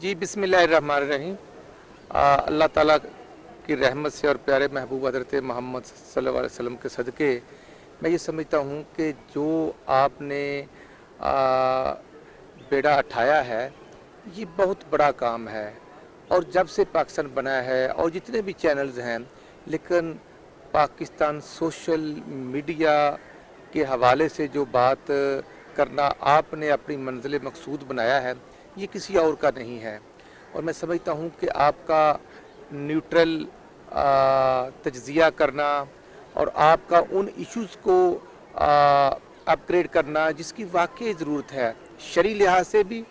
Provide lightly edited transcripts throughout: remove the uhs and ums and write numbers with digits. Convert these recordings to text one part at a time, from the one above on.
जी बिस्मिल्लाहिर्रहमानिर्रहीम। अल्लाह ताला की रहमत से और प्यारे महबूब हज़रत मोहम्मद सल्लल्लाहु अलैहि वसल्लम के सदक़े मैं ये समझता हूँ कि जो आपने आ, बेड़ा उठाया है ये बहुत बड़ा काम है। और जब से पाकिस्तान बना है और जितने भी चैनल्स हैं, लेकिन पाकिस्तान सोशल मीडिया के हवाले से जो बात करना आपने अपनी मंजिल मकसूद बनाया है, ये किसी और का नहीं है। और मैं समझता हूँ कि आपका न्यूट्रल तज्ज़िया करना और आपका उन इश्यूज़ को अपग्रेड करना जिसकी वाकई ज़रूरत है, शरई लिहाज से भी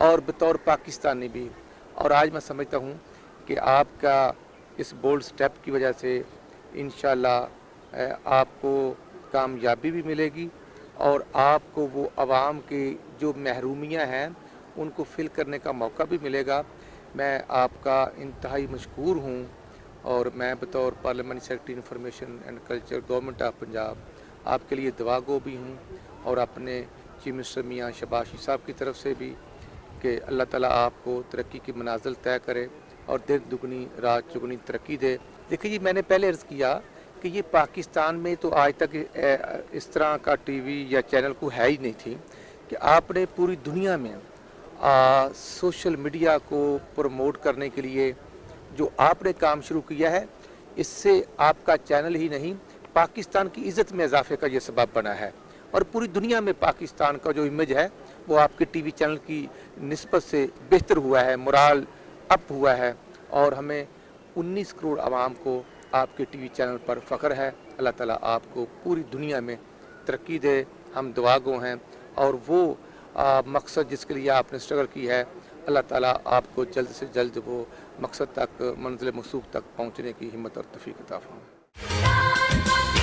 और बतौर पाकिस्तानी भी। और आज मैं समझता हूँ कि आपका इस बोल्ड स्टेप की वजह से इंशाल्लाह आपको कामयाबी भी मिलेगी और आपको वो आवाम की जो महरूमियाँ हैं उनको फिल करने का मौका भी मिलेगा। मैं आपका इंतहाई मशकूर हूँ और मैं बतौर parliamentary secretary information and culture government of Punjab आपके लिए दुआ गो भी हूँ और अपने चीफ मिनिस्टर मियाँ शहबाज साहब की तरफ से भी कि अल्लाह ताला आपको तरक्की की मनाजिल तय करे और दिन दुगनी रात चुगनी तरक्की दे। देखिए जी, मैंने पहले अर्ज़ किया कि ये पाकिस्तान में तो आज तक इस तरह का टीवी या चैनल को है ही नहीं थी कि आपने पूरी दुनिया में सोशल मीडिया को प्रमोट करने के लिए जो आपने काम शुरू किया है, इससे आपका चैनल ही नहीं पाकिस्तान की इज़्ज़त में इजाफे का ये सबब बना है। और पूरी दुनिया में पाकिस्तान का जो इमेज है वो आपके टीवी चैनल की निस्बत से बेहतर हुआ है, मोराल अप हुआ है और हमें 19 करोड़ आवाम को आपके टीवी चैनल पर फ़ख्र है। अल्लाह ताला आपको पूरी दुनिया में तरक्की दे, हम दुआ गो हैं। और वो मकसद जिसके लिए आपने स्ट्रगल की है, अल्लाह ताला आपको जल्द से जल्द वो मकसद तक, मंजिल मकसूद तक पहुँचने की हिम्मत और तौफीक अता फरमाए।